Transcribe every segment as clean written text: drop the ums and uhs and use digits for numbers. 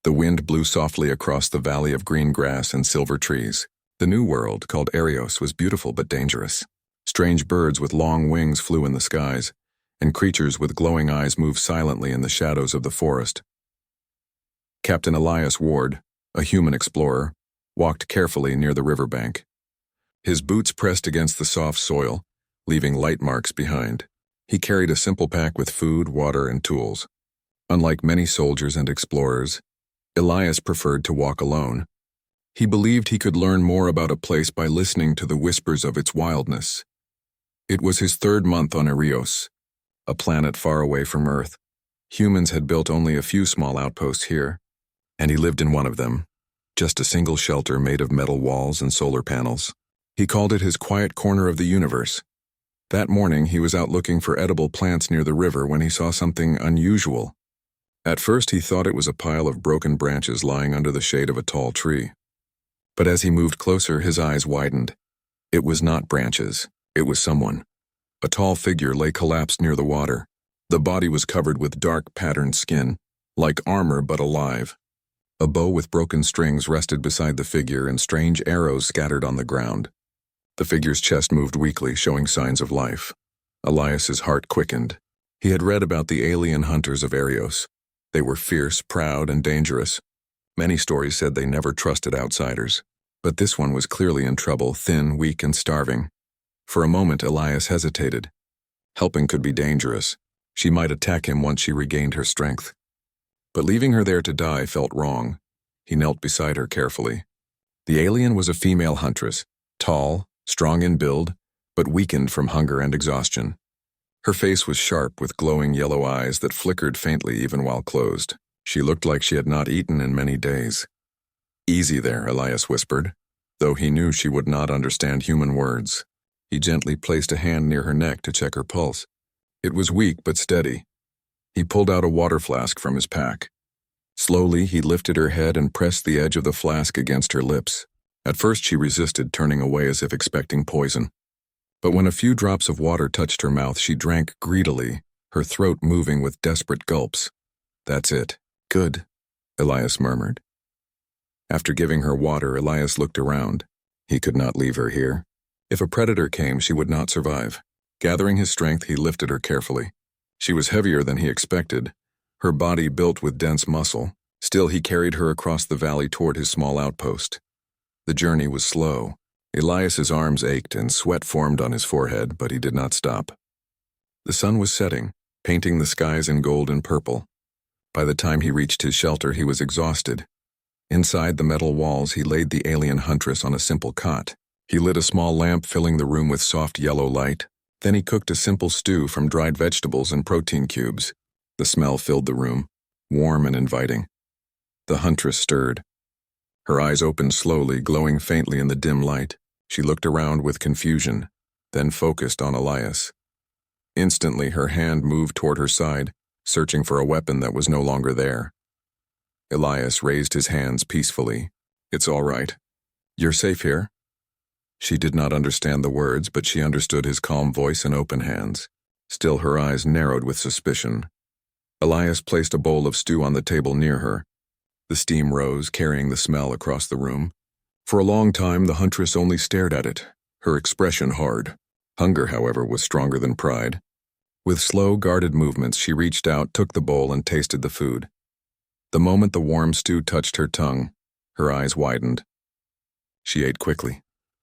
The wind blew softly across the valley of green grass and silver trees. The new world, called Arios, was beautiful but dangerous. Strange birds with long wings flew in the skies, and creatures with glowing eyes moved silently in the shadows of the forest. Captain Elias Ward, a human explorer, walked carefully near the riverbank. His boots pressed against the soft soil, leaving light marks behind. He carried a simple pack with food, water, and tools. Unlike many soldiers and explorers, Elias preferred to walk alone. He believed he could learn more about a place by listening to the whispers of its wildness. It was his third month on Arios, a planet far away from Earth. Humans had built only a few small outposts here, and he lived in one of them, just a single shelter made of metal walls and solar panels. He called it his quiet corner of the universe. That morning, he was out looking for edible plants near the river when he saw something unusual. At first, he thought it was a pile of broken branches lying under the shade of a tall tree. But as he moved closer, his eyes widened. It was not branches. It was someone. A tall figure lay collapsed near the water. The body was covered with dark, patterned skin, like armor but alive. A bow with broken strings rested beside the figure, and strange arrows scattered on the ground. The figure's chest moved weakly, showing signs of life. Elias's heart quickened. He had read about the alien hunters of Arios. They were fierce, proud, and dangerous. Many stories said they never trusted outsiders. But this one was clearly in trouble, thin, weak, and starving. For a moment, Elias hesitated. Helping could be dangerous. She might attack him once she regained her strength. But leaving her there to die felt wrong. He knelt beside her carefully. The alien was a female huntress, tall, strong in build, but weakened from hunger and exhaustion. Her face was sharp with glowing yellow eyes that flickered faintly even while closed. She looked like she had not eaten in many days. "Easy there," Elias whispered, though he knew she would not understand human words. He gently placed a hand near her neck to check her pulse. It was weak but steady. He pulled out a water flask from his pack. Slowly, he lifted her head and pressed the edge of the flask against her lips. At first, she resisted, turning away as if expecting poison. But when a few drops of water touched her mouth, she drank greedily, her throat moving with desperate gulps. "That's it. Good," Elias murmured. After giving her water, Elias looked around. He could not leave her here. If a predator came, she would not survive. Gathering his strength, he lifted her carefully. She was heavier than he expected, her body built with dense muscle. Still, he carried her across the valley toward his small outpost. The journey was slow. Elias's arms ached and sweat formed on his forehead, but he did not stop. The sun was setting, painting the skies in gold and purple. By the time he reached his shelter, he was exhausted. Inside the metal walls, he laid the alien huntress on a simple cot. He lit a small lamp, filling the room with soft yellow light. Then he cooked a simple stew from dried vegetables and protein cubes. The smell filled the room, warm and inviting. The huntress stirred. Her eyes opened slowly, glowing faintly in the dim light. She looked around with confusion, then focused on Elias. Instantly, her hand moved toward her side, searching for a weapon that was no longer there. Elias raised his hands peacefully. "It's all right. You're safe here." She did not understand the words, but she understood his calm voice and open hands. Still, her eyes narrowed with suspicion. Elias placed a bowl of stew on the table near her. The steam rose, carrying the smell across the room. For a long time, the huntress only stared at it, her expression hard. Hunger, however, was stronger than pride. With slow, guarded movements, she reached out, took the bowl, and tasted the food. The moment the warm stew touched her tongue, her eyes widened. She ate quickly,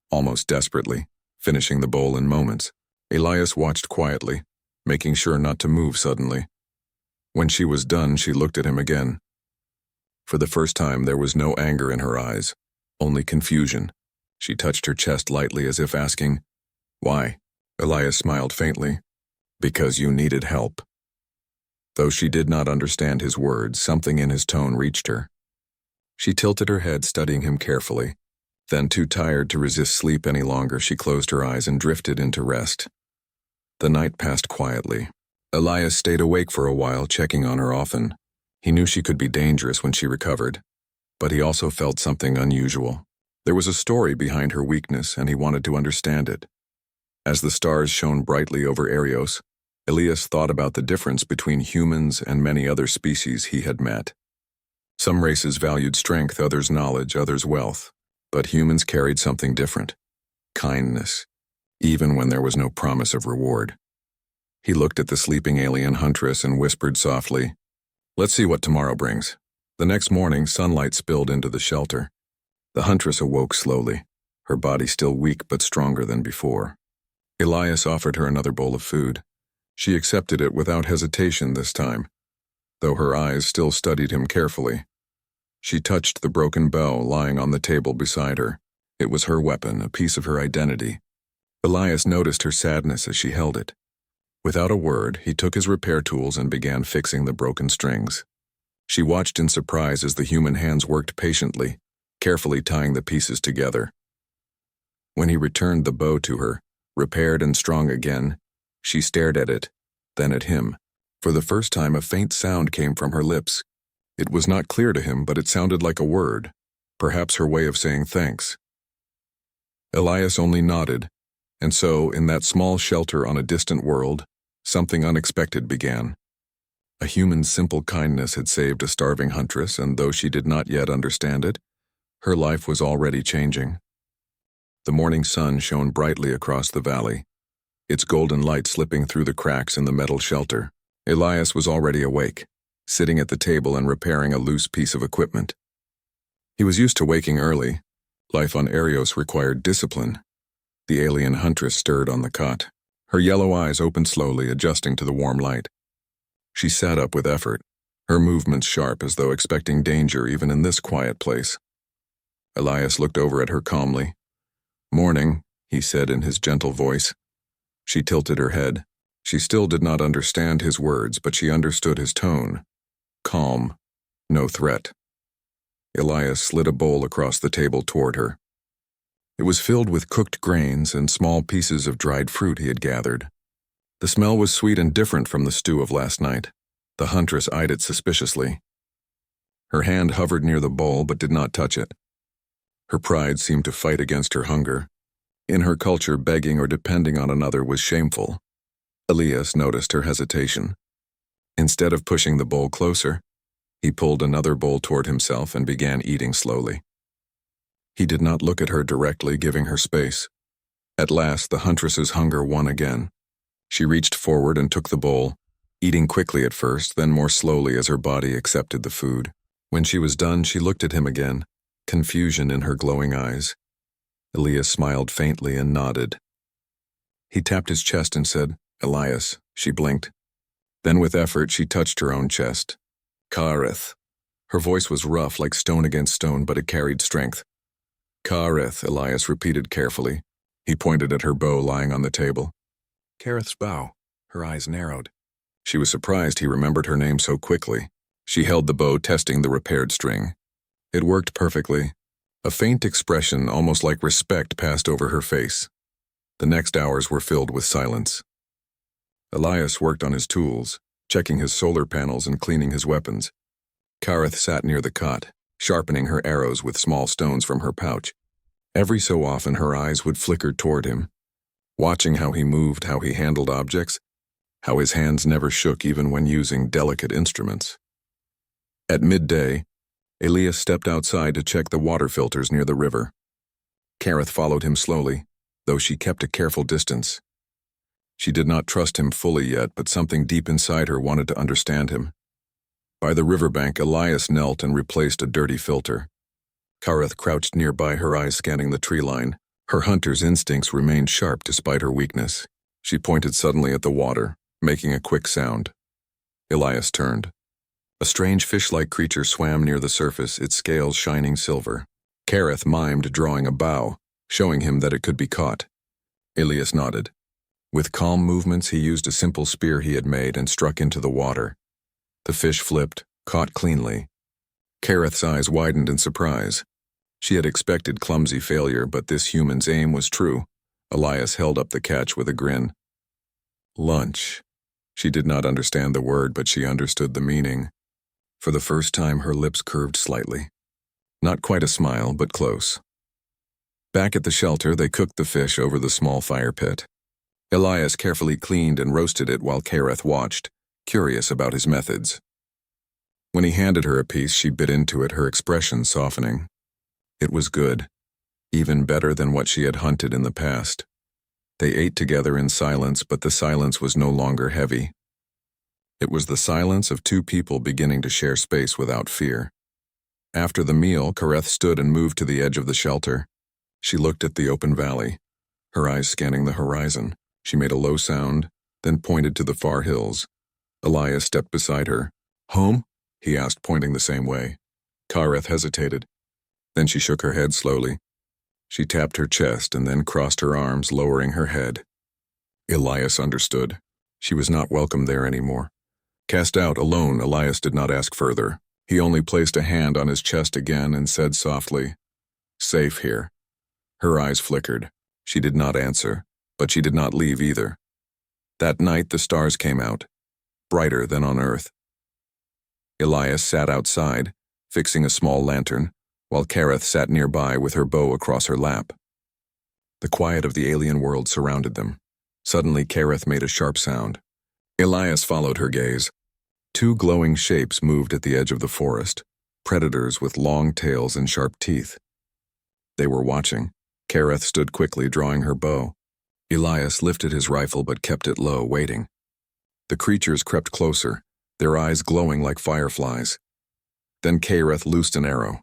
almost desperately, finishing the bowl in moments. Elias watched quietly, making sure not to move suddenly. When she was done, she looked at him again. For the first time, there was no anger in her eyes, only confusion. She touched her chest lightly as if asking, "Why?" Elias smiled faintly. "Because you needed help." Though she did not understand his words, something in his tone reached her. She tilted her head, studying him carefully. Then, too tired to resist sleep any longer, she closed her eyes and drifted into rest. The night passed quietly. Elias stayed awake for a while, checking on her often. He knew she could be dangerous when she recovered, but he also felt something unusual. There was a story behind her weakness, and he wanted to understand it. As the stars shone brightly over Arios, Elias thought about the difference between humans and many other species he had met. Some races valued strength, others knowledge, others wealth. But humans carried something different: kindness, even when there was no promise of reward. He looked at the sleeping alien Huntress and whispered softly, "Let's see what tomorrow brings." The next morning, sunlight spilled into the shelter. The Huntress awoke slowly, her body still weak but stronger than before. Elias offered her another bowl of food. She accepted it without hesitation this time, though her eyes still studied him carefully. She touched the broken bow lying on the table beside her. It was her weapon, a piece of her identity. Elias noticed her sadness as she held it. Without a word, he took his repair tools and began fixing the broken strings. She watched in surprise as the human hands worked patiently, carefully tying the pieces together. When he returned the bow to her, repaired and strong again, she stared at it, then at him. For the first time, a faint sound came from her lips. It was not clear to him, but it sounded like a word, perhaps her way of saying thanks. Elias only nodded, and so, in that small shelter on a distant world, something unexpected began. A human's simple kindness had saved a starving huntress, and though she did not yet understand it, her life was already changing. The morning sun shone brightly across the valley, its golden light slipping through the cracks in the metal shelter. Elias was already awake, sitting at the table and repairing a loose piece of equipment. He was used to waking early. Life on Arios required discipline. The alien Huntress stirred on the cot. Her yellow eyes opened slowly, adjusting to the warm light. She sat up with effort, her movements sharp as though expecting danger even in this quiet place. Elias looked over at her calmly. "Morning," he said in his gentle voice. She tilted her head. She still did not understand his words, but she understood his tone. Calm, no threat. Elias slid a bowl across the table toward her. It was filled with cooked grains and small pieces of dried fruit he had gathered. The smell was sweet and different from the stew of last night. The Huntress eyed it suspiciously. Her hand hovered near the bowl but did not touch it. Her pride seemed to fight against her hunger. In her culture, begging or depending on another was shameful. Elias noticed her hesitation. Instead of pushing the bowl closer, he pulled another bowl toward himself and began eating slowly. He did not look at her directly, giving her space. At last, the Huntress's hunger won again. She reached forward and took the bowl, eating quickly at first, then more slowly as her body accepted the food. When she was done, she looked at him again, confusion in her glowing eyes. Elias smiled faintly and nodded. He tapped his chest and said, "Elias." She blinked. Then with effort, she touched her own chest. "Kareth." Her voice was rough, like stone against stone, but it carried strength. "Kareth," Elias repeated carefully. He pointed at her bow lying on the table. Kareth's bow. Her eyes narrowed. She was surprised he remembered her name so quickly. She held the bow, testing the repaired string. It worked perfectly. A faint expression, almost like respect, passed over her face. The next hours were filled with silence. Elias worked on his tools, checking his solar panels and cleaning his weapons. Kareth sat near the cot, sharpening her arrows with small stones from her pouch. Every so often her eyes would flicker toward him, watching how he moved, how he handled objects, how his hands never shook even when using delicate instruments. At midday, Elias stepped outside to check the water filters near the river. Kareth followed him slowly, though she kept a careful distance. She did not trust him fully yet, but something deep inside her wanted to understand him. By the riverbank, Elias knelt and replaced a dirty filter. Kareth crouched nearby, her eyes scanning the tree line. Her hunter's instincts remained sharp despite her weakness. She pointed suddenly at the water, making a quick sound. Elias turned. A strange fish-like creature swam near the surface, its scales shining silver. Kareth mimed drawing a bow, showing him that it could be caught. Elias nodded. With calm movements, he used a simple spear he had made and struck into the water. The fish flipped, caught cleanly. Kareth's eyes widened in surprise. She had expected clumsy failure, but this human's aim was true. Elias held up the catch with a grin. Lunch. She did not understand the word, but she understood the meaning. For the first time, her lips curved slightly. Not quite a smile, but close. Back at the shelter, they cooked the fish over the small fire pit. Elias carefully cleaned and roasted it while Kareth watched, curious about his methods. When he handed her a piece, she bit into it, her expression softening. It was good, even better than what she had hunted in the past. They ate together in silence, but the silence was no longer heavy. It was the silence of two people beginning to share space without fear. After the meal, Kareth stood and moved to the edge of the shelter. She looked at the open valley, her eyes scanning the horizon. She made a low sound, then pointed to the far hills. Elias stepped beside her. "Home?" he asked, pointing the same way. Kareth hesitated. Then she shook her head slowly. She tapped her chest and then crossed her arms, lowering her head. Elias understood. She was not welcome there anymore. Cast out, alone, Elias did not ask further. He only placed a hand on his chest again and said softly, "Safe here." Her eyes flickered. She did not answer, but she did not leave either. That night the stars came out, brighter than on Earth. Elias sat outside, fixing a small lantern, while Kareth sat nearby with her bow across her lap. The quiet of the alien world surrounded them. Suddenly Kareth made a sharp sound. Elias followed her gaze. Two glowing shapes moved at the edge of the forest, predators with long tails and sharp teeth. They were watching. Kareth stood quickly, drawing her bow. Elias lifted his rifle but kept it low, waiting. The creatures crept closer, their eyes glowing like fireflies. Then Kareth loosed an arrow.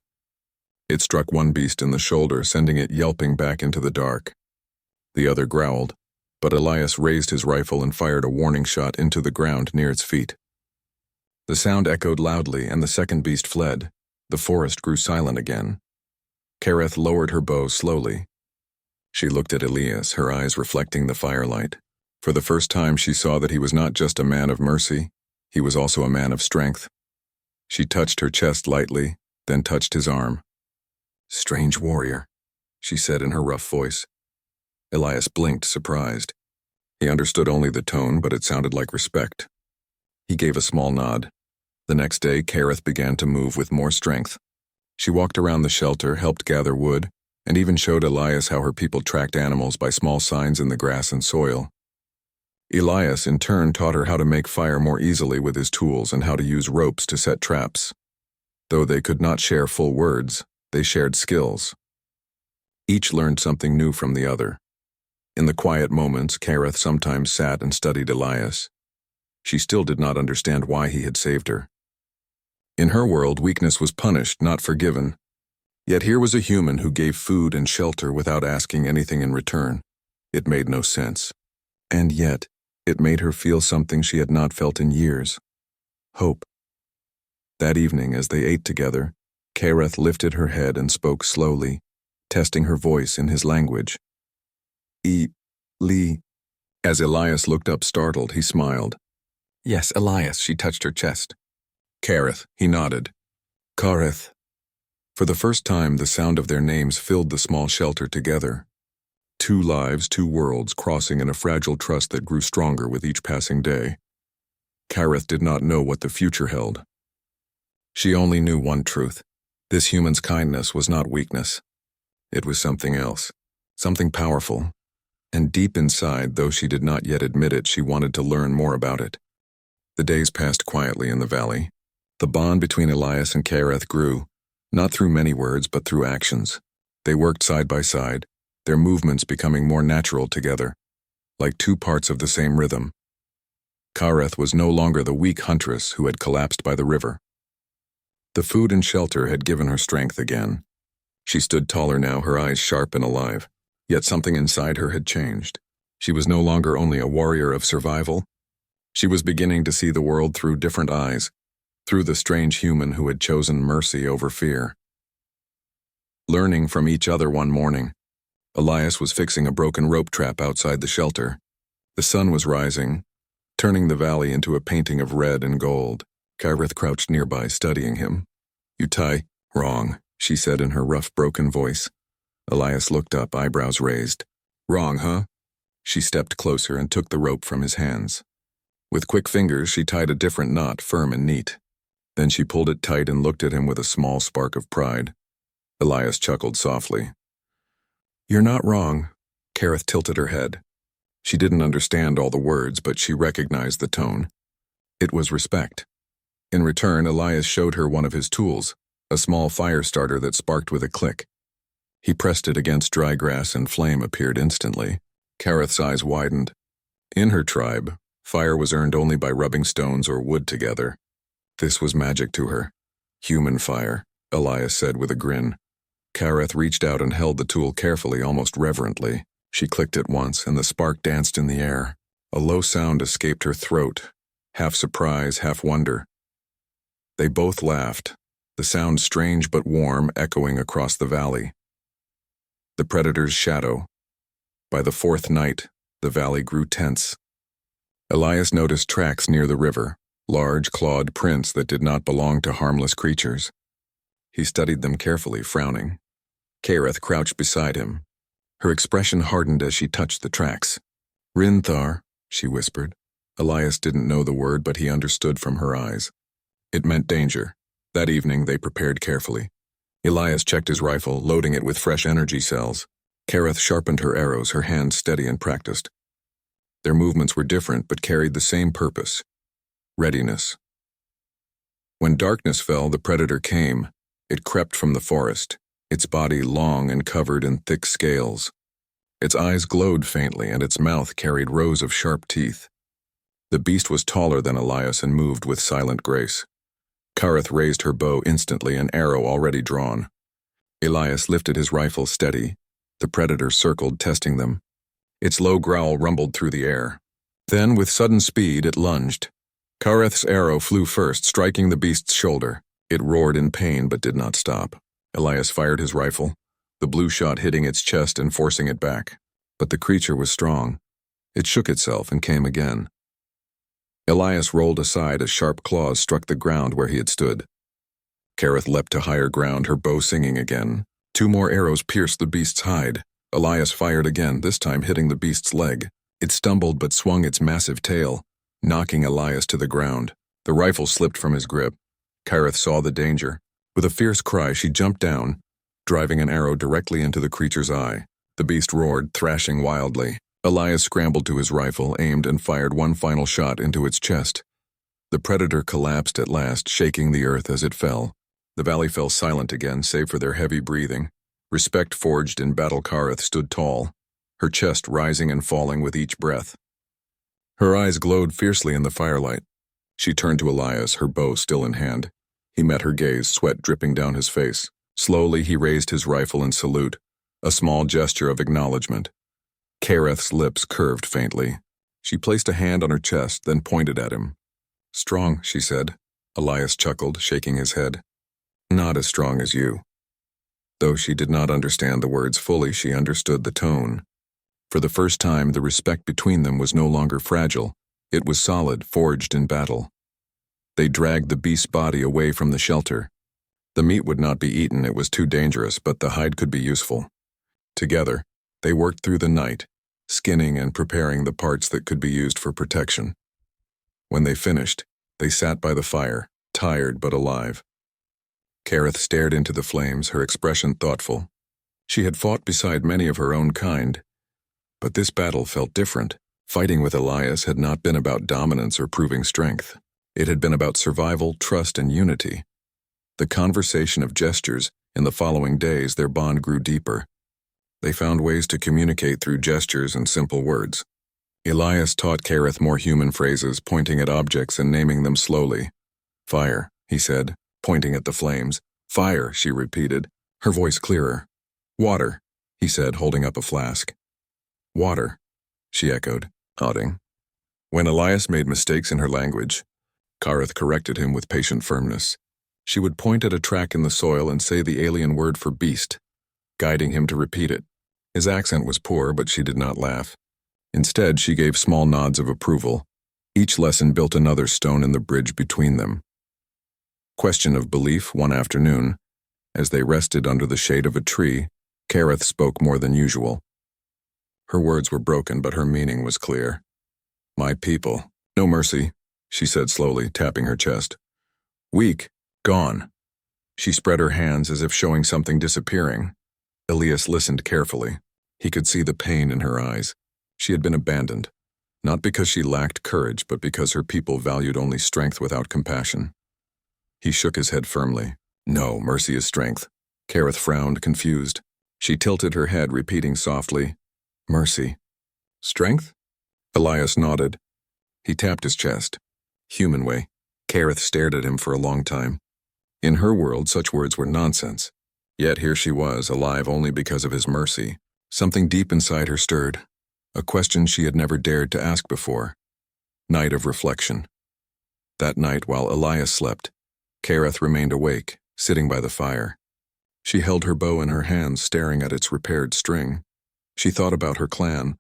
It struck one beast in the shoulder, sending it yelping back into the dark. The other growled, but Elias raised his rifle and fired a warning shot into the ground near its feet. The sound echoed loudly, and the second beast fled. The forest grew silent again. Kareth lowered her bow slowly. She looked at Elias, her eyes reflecting the firelight. For the first time she saw that he was not just a man of mercy, he was also a man of strength. She touched her chest lightly, then touched his arm. "Strange warrior," she said in her rough voice. Elias blinked, surprised. He understood only the tone, but it sounded like respect. He gave a small nod. The next day, Kareth began to move with more strength. She walked around the shelter, helped gather wood, and even showed Elias how her people tracked animals by small signs in the grass and soil. Elias, in turn, taught her how to make fire more easily with his tools and how to use ropes to set traps. Though they could not share full words, they shared skills. Each learned something new from the other. In the quiet moments, Kareth sometimes sat and studied Elias. She still did not understand why he had saved her. In her world, weakness was punished, not forgiven. Yet here was a human who gave food and shelter without asking anything in return. It made no sense. And yet, it made her feel something she had not felt in years. Hope. That evening, as they ate together, Kareth lifted her head and spoke slowly, testing her voice in his language. Lee. As Elias looked up startled, he smiled. "Yes, Elias," she touched her chest. "Kareth," he nodded. "Kareth." For the first time, the sound of their names filled the small shelter together. Two lives, two worlds, crossing in a fragile trust that grew stronger with each passing day. Kareth did not know what the future held. She only knew one truth. This human's kindness was not weakness. It was something else, something powerful. And deep inside, though she did not yet admit it, she wanted to learn more about it. The days passed quietly in the valley. The bond between Elias and Kareth grew, not through many words, but through actions. They worked side by side, their movements becoming more natural together, like two parts of the same rhythm. Kareth was no longer the weak huntress who had collapsed by the river. The food and shelter had given her strength again. She stood taller now, her eyes sharp and alive. Yet something inside her had changed. She was no longer only a warrior of survival. She was beginning to see the world through different eyes, through the strange human who had chosen mercy over fear. Learning from each other one morning, Elias was fixing a broken rope trap outside the shelter. The sun was rising, turning the valley into a painting of red and gold. Kareth crouched nearby, studying him. "You tie wrong," she said in her rough, broken voice. Elias looked up, eyebrows raised. "Wrong, huh?" She stepped closer and took the rope from his hands. With quick fingers, she tied a different knot, firm and neat. Then she pulled it tight and looked at him with a small spark of pride. Elias chuckled softly. "You're not wrong." Kareth tilted her head. She didn't understand all the words, but she recognized the tone. It was respect. In return, Elias showed her one of his tools, a small fire starter that sparked with a click. He pressed it against dry grass and flame appeared instantly. Kareth's eyes widened. In her tribe, fire was earned only by rubbing stones or wood together. This was magic to her. Human fire, Elias said with a grin. Kareth reached out and held the tool carefully, almost reverently. She clicked it once, and the spark danced in the air. A low sound escaped her throat, half surprise, half wonder. They both laughed, the sound strange but warm, echoing across the valley. The predator's shadow. By the fourth night, the valley grew tense. Elias noticed tracks near the river, large clawed prints that did not belong to harmless creatures. He studied them carefully, frowning. Kareth crouched beside him. Her expression hardened as she touched the tracks. "Rinthar," she whispered. Elias didn't know the word, but he understood from her eyes. It meant danger. That evening, they prepared carefully. Elias checked his rifle, loading it with fresh energy cells. Kareth sharpened her arrows, her hands steady and practiced. Their movements were different, but carried the same purpose: readiness. When darkness fell, the predator came. It crept from the forest, its body long and covered in thick scales. Its eyes glowed faintly, and its mouth carried rows of sharp teeth. The beast was taller than Elias and moved with silent grace. Kareth raised her bow instantly, an arrow already drawn. Elias lifted his rifle steady. The predator circled, testing them. Its low growl rumbled through the air. Then, with sudden speed, it lunged. Kareth's arrow flew first, striking the beast's shoulder. It roared in pain but did not stop. Elias fired his rifle, the blue shot hitting its chest and forcing it back. But the creature was strong. It shook itself and came again. Elias rolled aside as sharp claws struck the ground where he had stood. Kareth leapt to higher ground, her bow singing again. 2 more arrows pierced the beast's hide. Elias fired again, this time hitting the beast's leg. It stumbled but swung its massive tail, knocking Elias to the ground. The rifle slipped from his grip. Kareth saw the danger. With a fierce cry, she jumped down, driving an arrow directly into the creature's eye. The beast roared, thrashing wildly. Elias scrambled to his rifle, aimed, and fired one final shot into its chest. The predator collapsed at last, shaking the earth as it fell. The valley fell silent again, save for their heavy breathing. Respect forged in battle, Kareth stood tall, her chest rising and falling with each breath. Her eyes glowed fiercely in the firelight. She turned to Elias, her bow still in hand. He met her gaze, sweat dripping down his face. Slowly, he raised his rifle in salute, a small gesture of acknowledgement. Kareth's lips curved faintly. She placed a hand on her chest, then pointed at him. "Strong," she said. Elias chuckled, shaking his head. "Not as strong as you." Though she did not understand the words fully, she understood the tone. For the first time, the respect between them was no longer fragile. It was solid, forged in battle. They dragged the beast's body away from the shelter. The meat would not be eaten, it was too dangerous, but the hide could be useful. Together, they worked through the night, skinning and preparing the parts that could be used for protection. When they finished, they sat by the fire, tired but alive. Kareth stared into the flames, her expression thoughtful. She had fought beside many of her own kind, but this battle felt different. Fighting with Elias had not been about dominance or proving strength. It had been about survival, trust, and unity. The conversation of gestures, in the following days, their bond grew deeper. They found ways to communicate through gestures and simple words. Elias taught Kareth more human phrases, pointing at objects and naming them slowly. "Fire," he said, pointing at the flames. "Fire," she repeated, her voice clearer. "Water," he said, holding up a flask. "Water," she echoed, nodding. When Elias made mistakes in her language, Kareth corrected him with patient firmness. She would point at a track in the soil and say the alien word for beast, guiding him to repeat it. His accent was poor, but she did not laugh. Instead, she gave small nods of approval. Each lesson built another stone in the bridge between them. Question of belief one afternoon. As they rested under the shade of a tree, Kareth spoke more than usual. Her words were broken, but her meaning was clear. "My people, no mercy," she said slowly, tapping her chest. "Weak, gone." She spread her hands as if showing something disappearing. Elias listened carefully. He could see the pain in her eyes. She had been abandoned, not because she lacked courage, but because her people valued only strength without compassion. He shook his head firmly. No, mercy is strength. Kareth frowned, confused. She tilted her head, repeating softly, mercy. Strength? Elias nodded. He tapped his chest. Human way. Kareth stared at him for a long time. In her world, such words were nonsense. Yet here she was, alive only because of his mercy. Something deep inside her stirred. A question she had never dared to ask before. Night of reflection. That night, while Elias slept, Kareth remained awake, sitting by the fire. She held her bow in her hands, staring at its repaired string. She thought about her clan.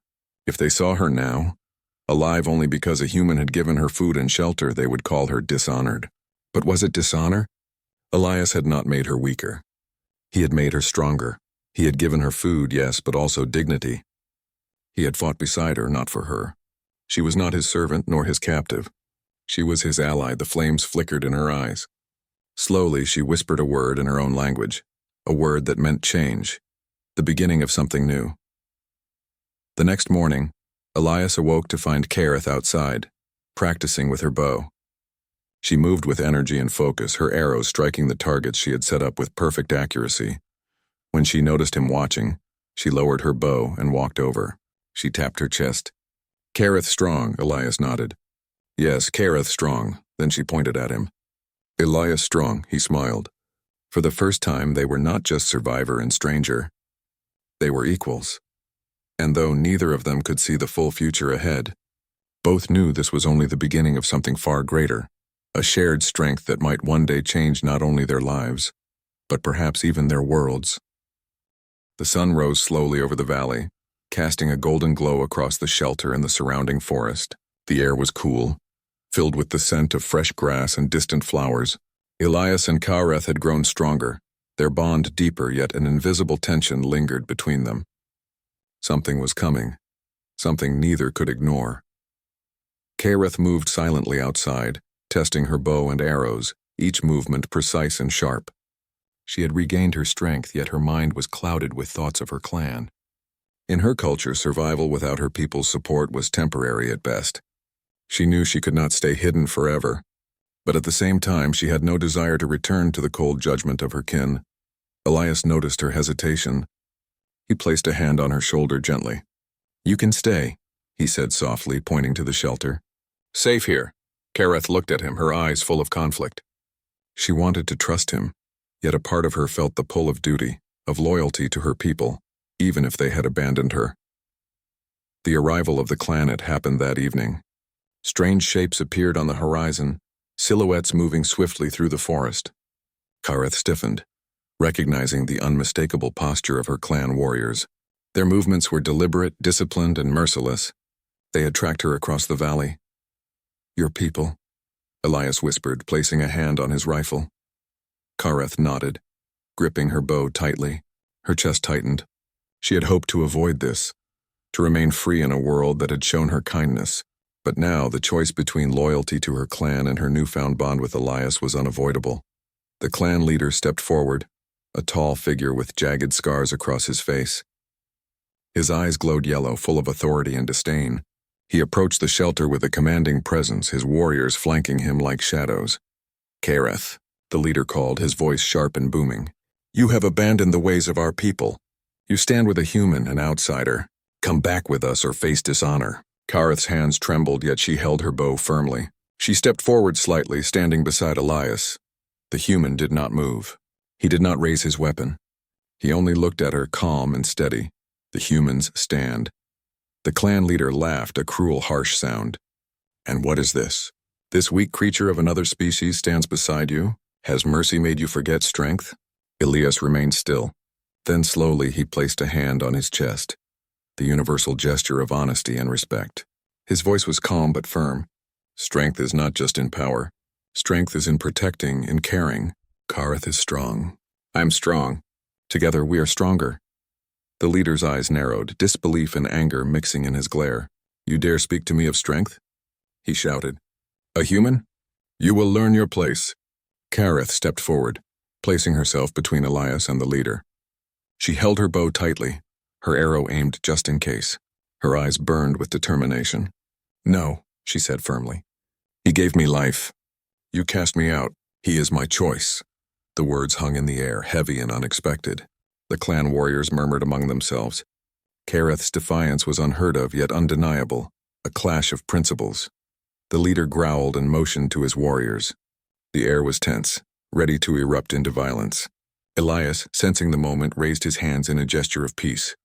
If they saw her now, alive only because a human had given her food and shelter, they would call her dishonored. But was it dishonor? Elias had not made her weaker. He had made her stronger. He had given her food, yes, but also dignity. He had fought beside her, not for her. She was not his servant nor his captive. She was his ally. The flames flickered in her eyes. Slowly, she whispered a word in her own language, a word that meant change, the beginning of something new. The next morning, Elias awoke to find Kareth outside, practicing with her bow. She moved with energy and focus, her arrows striking the targets she had set up with perfect accuracy. When she noticed him watching, she lowered her bow and walked over. She tapped her chest. Kareth strong, Elias nodded. Yes, Kareth strong. Then she pointed at him. Elias strong, he smiled. For the first time, they were not just survivor and stranger. They were equals. And though neither of them could see the full future ahead, both knew this was only the beginning of something far greater, a shared strength that might one day change not only their lives, but perhaps even their worlds. The sun rose slowly over the valley, casting a golden glow across the shelter and the surrounding forest. The air was cool, filled with the scent of fresh grass and distant flowers. Elias and Kareth had grown stronger, their bond deeper, yet an invisible tension lingered between them. Something was coming, something neither could ignore. Kareth moved silently outside, testing her bow and arrows, each movement precise and sharp. She had regained her strength, yet her mind was clouded with thoughts of her clan. In her culture, survival without her people's support was temporary at best. She knew she could not stay hidden forever, but at the same time she had no desire to return to the cold judgment of her kin. Elias noticed her hesitation. He placed a hand on her shoulder gently. You can stay, he said softly, pointing to the shelter. Safe here. Kareth looked at him, her eyes full of conflict. She wanted to trust him, yet a part of her felt the pull of duty, of loyalty to her people, even if they had abandoned her. The arrival of the clan had happened that evening. Strange shapes appeared on the horizon, silhouettes moving swiftly through the forest. Kareth stiffened, recognizing the unmistakable posture of her clan warriors. Their movements were deliberate, disciplined, and merciless. They had tracked her across the valley. Your people, Elias whispered, placing a hand on his rifle. Kareth nodded, gripping her bow tightly. Her chest tightened. She had hoped to avoid this, to remain free in a world that had shown her kindness. But now the choice between loyalty to her clan and her newfound bond with Elias was unavoidable. The clan leader stepped forward, a tall figure with jagged scars across his face. His eyes glowed yellow, full of authority and disdain. He approached the shelter with a commanding presence, his warriors flanking him like shadows. Kareth, the leader called, his voice sharp and booming. You have abandoned the ways of our people. You stand with a human, an outsider. Come back with us or face dishonor. Kareth's hands trembled, yet she held her bow firmly. She stepped forward slightly, standing beside Elias. The human did not move. He did not raise his weapon. He only looked at her, calm and steady. The human's stand. The clan leader laughed, a cruel, harsh sound. And what is this? This weak creature of another species stands beside you? Has mercy made you forget strength? Elias remained still. Then slowly he placed a hand on his chest, the universal gesture of honesty and respect. His voice was calm but firm. Strength is not just in power. Strength is in protecting, in caring. Kareth is strong. I'm strong. Together we are stronger. The leader's eyes narrowed, disbelief and anger mixing in his glare. You dare speak to me of strength? He shouted. A human? You will learn your place. Kareth stepped forward, placing herself between Elias and the leader. She held her bow tightly, her arrow aimed just in case. Her eyes burned with determination. No, she said firmly. He gave me life. You cast me out. He is my choice. The words hung in the air, heavy and unexpected. The clan warriors murmured among themselves. Kareth's defiance was unheard of, yet undeniable, a clash of principles. The leader growled and motioned to his warriors. The air was tense, ready to erupt into violence. Elias, sensing the moment, raised his hands in a gesture of peace.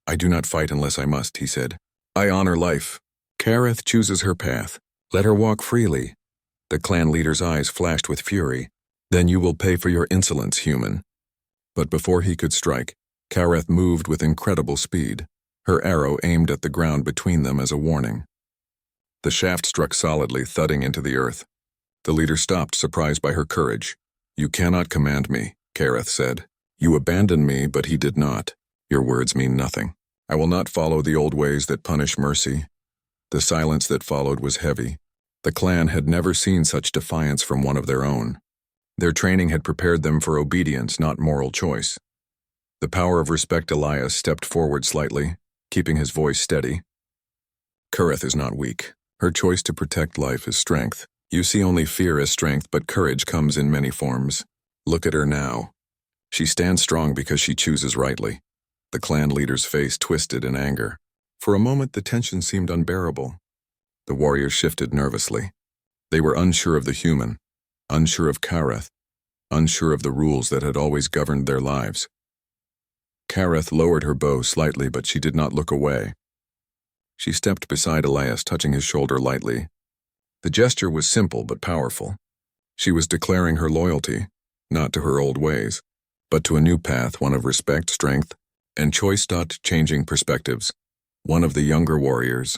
I do not fight unless I must, he said. I honor life. Kareth chooses her path. Let her walk freely. The clan leader's eyes flashed with fury. Then you will pay for your insolence, human. But before he could strike, Kareth moved with incredible speed, her arrow aimed at the ground between them as a warning. The shaft struck solidly, thudding into the earth. The leader stopped, surprised by her courage. You cannot command me, Kareth said. You abandoned me, but he did not. Your words mean nothing. I will not follow the old ways that punish mercy. The silence that followed was heavy. The clan had never seen such defiance from one of their own. Their training had prepared them for obedience, not moral choice. The power of respect. Elias stepped forward slightly, keeping his voice steady. Kareth is not weak. Her choice to protect life is strength. You see only fear as strength, but courage comes in many forms. Look at her now. She stands strong because she chooses rightly. The clan leader's face twisted in anger. For a moment, the tension seemed unbearable. The warriors shifted nervously. They were unsure of the human, unsure of Kareth, unsure of the rules that had always governed their lives. Kareth lowered her bow slightly, but she did not look away. She stepped beside Elias, touching his shoulder lightly. The gesture was simple but powerful. She was declaring her loyalty, not to her old ways, but to a new path, one of respect, strength, and choice. Changing perspectives. One of the younger warriors,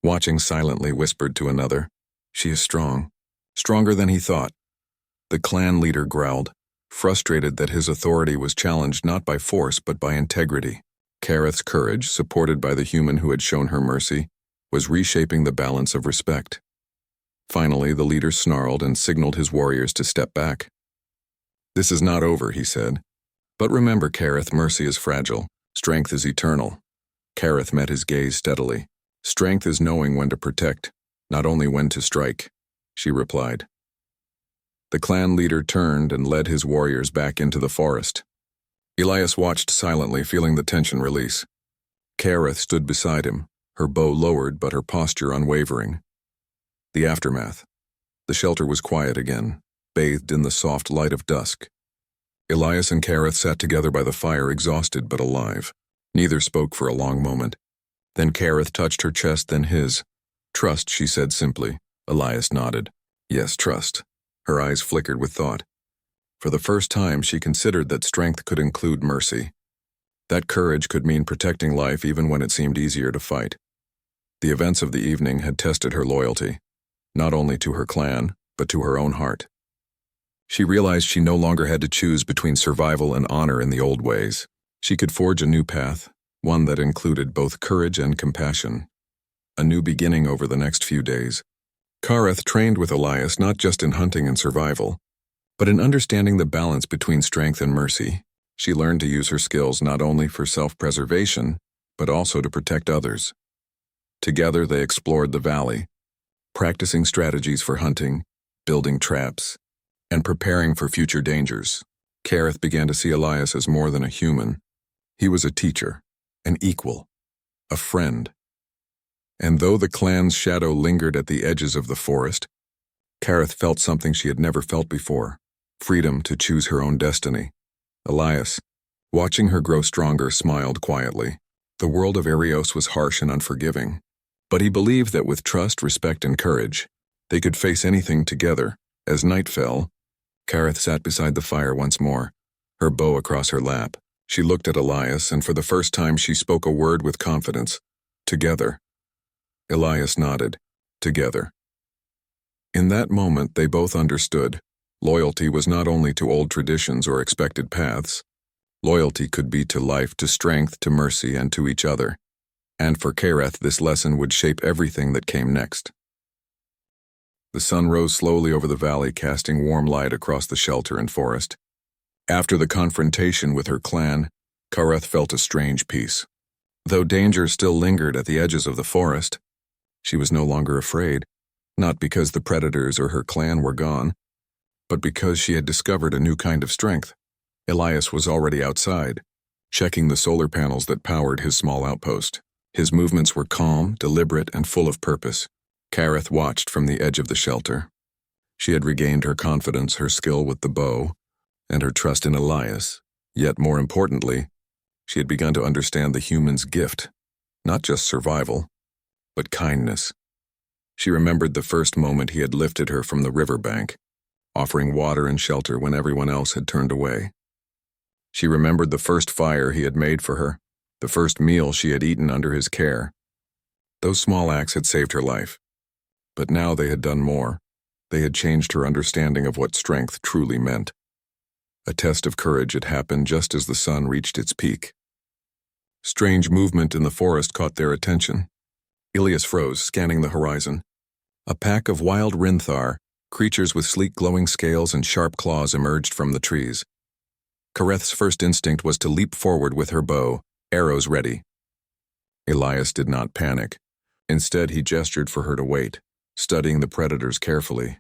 watching silently, whispered to another, She is strong, stronger than he thought. The clan leader growled, frustrated that his authority was challenged not by force but by integrity. Kareth's courage, supported by the human who had shown her mercy, was reshaping the balance of respect. Finally, the leader snarled and signaled his warriors to step back. This is not over, he said. But remember, Kareth, mercy is fragile. Strength is eternal. Kareth met his gaze steadily. Strength is knowing when to protect, not only when to strike, she replied. The clan leader turned and led his warriors back into the forest. Elias watched silently, feeling the tension release. Kareth stood beside him, her bow lowered but her posture unwavering. The aftermath. The shelter was quiet again, bathed in the soft light of dusk. Elias and Kareth sat together by the fire, exhausted but alive. Neither spoke for a long moment. Then Kareth touched her chest, then his. Trust, she said simply. Elias nodded. Yes, trust. Her eyes flickered with thought. For the first time, she considered that strength could include mercy. That courage could mean protecting life even when it seemed easier to fight. The events of the evening had tested her loyalty, not only to her clan, but to her own heart. She realized she no longer had to choose between survival and honor in the old ways. She could forge a new path, one that included both courage and compassion. A new beginning over the next few days. Kareth trained with Elias not just in hunting and survival, but in understanding the balance between strength and mercy. She learned to use her skills not only for self-preservation, but also to protect others. Together they explored the valley, practicing strategies for hunting, building traps, and preparing for future dangers. Kareth began to see Elias as more than a human. He was a teacher, an equal, a friend. And though the clan's shadow lingered at the edges of the forest, Kareth felt something she had never felt before, freedom to choose her own destiny. Elias, watching her grow stronger, smiled quietly. The world of Arios was harsh and unforgiving, but he believed that with trust, respect, and courage, they could face anything together. As night fell, Kareth sat beside the fire once more, her bow across her lap. She looked at Elias, and for the first time she spoke a word with confidence. Together. Elias nodded. Together. In that moment, they both understood. Loyalty was not only to old traditions or expected paths. Loyalty could be to life, to strength, to mercy, and to each other. And for Kareth, this lesson would shape everything that came next. The sun rose slowly over the valley, casting warm light across the shelter and forest. After the confrontation with her clan, Kareth felt a strange peace. Though danger still lingered at the edges of the forest, she was no longer afraid, not because the predators or her clan were gone, but because she had discovered a new kind of strength. Elias was already outside, checking the solar panels that powered his small outpost. His movements were calm, deliberate, and full of purpose. Kareth watched from the edge of the shelter. She had regained her confidence, her skill with the bow, and her trust in Elias. Yet more importantly, she had begun to understand the human's gift, not just survival, but kindness. She remembered the first moment he had lifted her from the riverbank, offering water and shelter when everyone else had turned away. She remembered the first fire he had made for her, the first meal she had eaten under his care. Those small acts had saved her life. But now they had done more. They had changed her understanding of what strength truly meant. A test of courage had happened just as the sun reached its peak. Strange movement in the forest caught their attention. Elias froze, scanning the horizon. A pack of wild rinthar, creatures with sleek glowing scales and sharp claws, emerged from the trees. Kareth's first instinct was to leap forward with her bow, arrows ready. Elias did not panic. Instead, he gestured for her to wait, studying the predators carefully.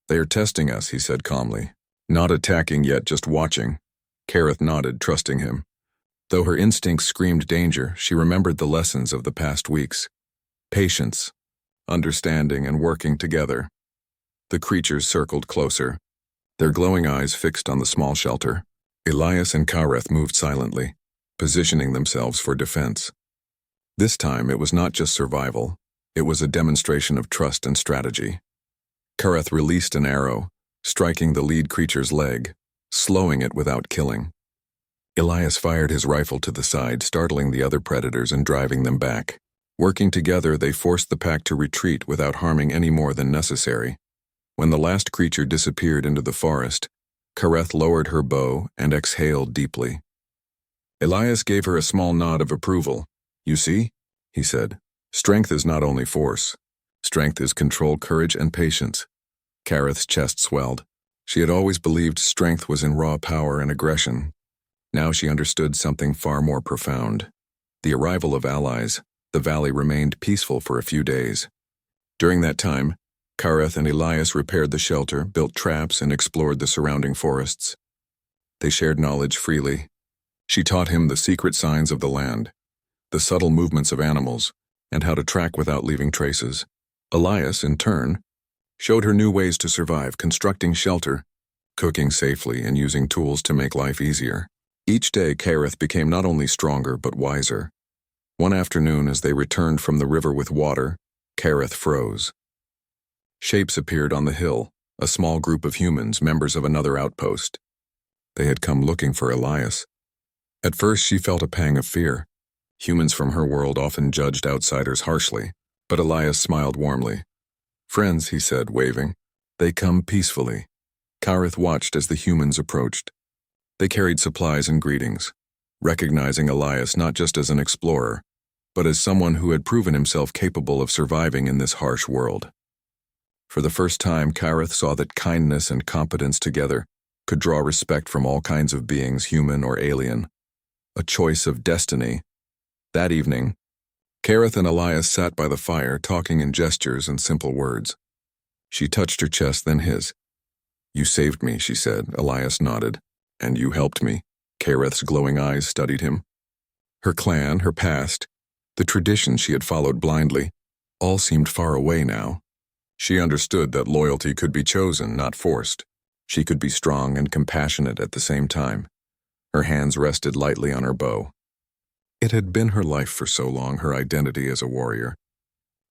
"They are testing us," he said calmly. "Not attacking yet, just watching." Kareth nodded, trusting him. Though her instincts screamed danger, she remembered the lessons of the past weeks. Patience, understanding, and working together. The creatures circled closer, their glowing eyes fixed on the small shelter. Elias and Kareth moved silently, positioning themselves for defense. This time, it was not just survival. It was a demonstration of trust and strategy. Kareth released an arrow, striking the lead creature's leg, slowing it without killing. Elias fired his rifle to the side, startling the other predators and driving them back. Working together, they forced the pack to retreat without harming any more than necessary. When the last creature disappeared into the forest, Kareth lowered her bow and exhaled deeply. Elias gave her a small nod of approval. "You see?" he said. "Strength is not only force. Strength is control, courage, and patience." Kareth's chest swelled. She had always believed strength was in raw power and aggression. Now she understood something far more profound. The arrival of allies, the valley remained peaceful for a few days. During that time, Kareth and Elias repaired the shelter, built traps, and explored the surrounding forests. They shared knowledge freely. She taught him the secret signs of the land, the subtle movements of animals, and how to track without leaving traces. Elias, in turn, showed her new ways to survive, constructing shelter, cooking safely, and using tools to make life easier. Each day, Kareth became not only stronger but wiser. One afternoon, as they returned from the river with water, Kareth froze. Shapes appeared on the hill, a small group of humans, members of another outpost. They had come looking for Elias. At first, she felt a pang of fear. Humans from her world often judged outsiders harshly, but Elias smiled warmly. "Friends," he said, waving. "They come peacefully." Kareth watched as the humans approached. They carried supplies and greetings, recognizing Elias not just as an explorer, but as someone who had proven himself capable of surviving in this harsh world. For the first time, Kareth saw that kindness and competence together could draw respect from all kinds of beings, human or alien. A choice of destiny. That evening, Kareth and Elias sat by the fire, talking in gestures and simple words. She touched her chest, then his. "You saved me," she said. Elias nodded. "And you helped me." Kareth's glowing eyes studied him. Her clan, her past, the traditions she had followed blindly, all seemed far away now. She understood that loyalty could be chosen, not forced. She could be strong and compassionate at the same time. Her hands rested lightly on her bow. It had been her life for so long, her identity as a warrior.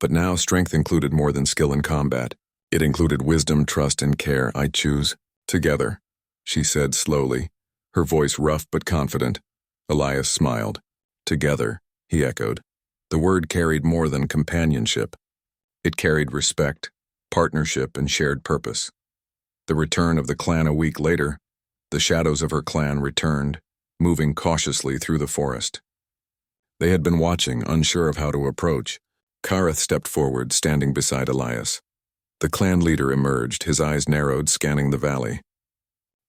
But now strength included more than skill in combat. It included wisdom, trust, and care. "I choose together," she said slowly, her voice rough but confident. Elias smiled. "Together," he echoed. The word carried more than companionship. It carried respect, partnership, and shared purpose. The return of the clan a week later, the shadows of her clan returned, moving cautiously through the forest. They had been watching, unsure of how to approach. Kareth stepped forward, standing beside Elias. The clan leader emerged, his eyes narrowed, scanning the valley.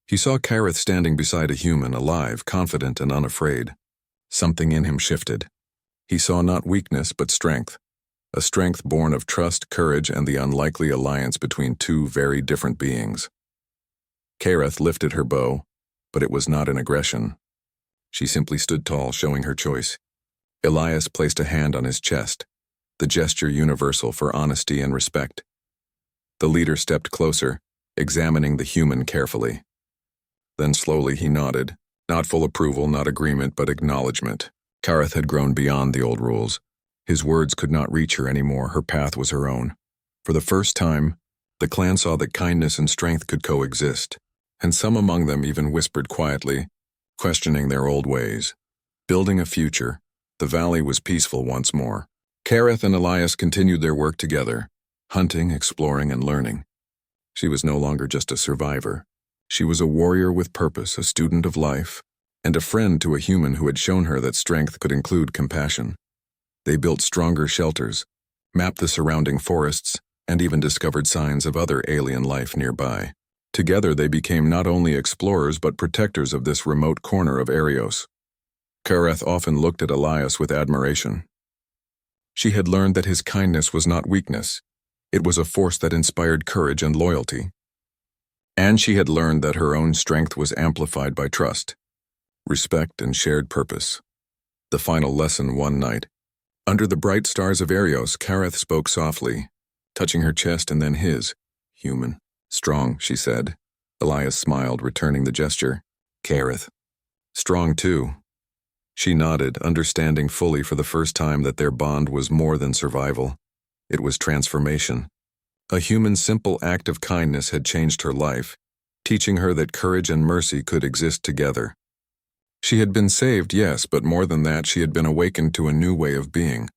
He saw Kareth standing beside a human, alive, confident, and unafraid. Something in him shifted. He saw not weakness, but strength. A strength born of trust, courage, and the unlikely alliance between two very different beings. Kareth lifted her bow, but it was not an aggression. She simply stood tall, showing her choice. Elias placed a hand on his chest, the gesture universal for honesty and respect. The leader stepped closer, examining the human carefully. Then slowly he nodded, not full approval, not agreement, but acknowledgement. Kareth had grown beyond the old rules. His words could not reach her anymore, her path was her own. For the first time, the clan saw that kindness and strength could coexist, and some among them even whispered quietly, questioning their old ways. Building a future, the valley was peaceful once more. Kareth and Elias continued their work together, hunting, exploring, and learning. She was no longer just a survivor. She was a warrior with purpose, a student of life, and a friend to a human who had shown her that strength could include compassion. They built stronger shelters, mapped the surrounding forests, and even discovered signs of other alien life nearby. Together they became not only explorers but protectors of this remote corner of Arios. Kareth often looked at Elias with admiration. She had learned that his kindness was not weakness. It was a force that inspired courage and loyalty. And she had learned that her own strength was amplified by trust, respect, and shared purpose. The final lesson one night. Under the bright stars of Arios, Kareth spoke softly, touching her chest and then his. Human. Strong, she said. Elias smiled, returning the gesture. Kareth. Strong too. She nodded, understanding fully for the first time that their bond was more than survival. It was transformation. A human's simple act of kindness had changed her life, teaching her that courage and mercy could exist together. She had been saved, yes, but more than that, she had been awakened to a new way of being.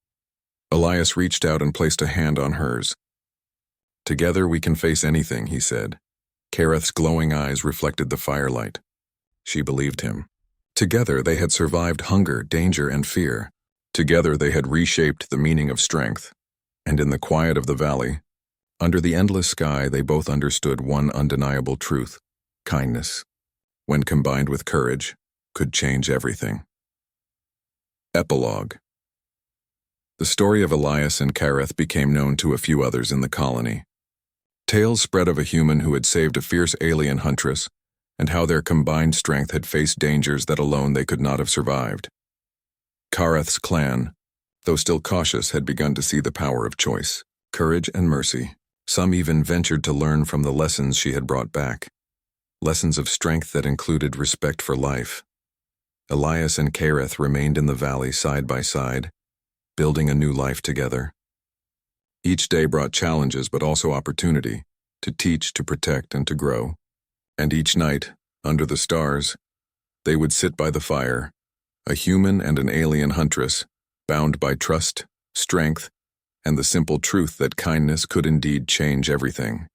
Elias reached out and placed a hand on hers. Together we can face anything, he said. Kareth's glowing eyes reflected the firelight. She believed him. Together they had survived hunger, danger, and fear. Together they had reshaped the meaning of strength. And in the quiet of the valley, under the endless sky, they both understood one undeniable truth: kindness, when combined with courage, could change everything. Epilogue. The story of Elias and Kareth became known to a few others in the colony. Tales spread of a human who had saved a fierce alien huntress, and how their combined strength had faced dangers that alone they could not have survived. Kareth's clan, though still cautious, had begun to see the power of choice, courage, and mercy. Some even ventured to learn from the lessons she had brought back. Lessons of strength that included respect for life. Elias and Kareth remained in the valley side by side, building a new life together. Each day brought challenges but also opportunity, to teach, to protect, and to grow. And each night, under the stars, they would sit by the fire, a human and an alien huntress, bound by trust, strength, and the simple truth that kindness could indeed change everything.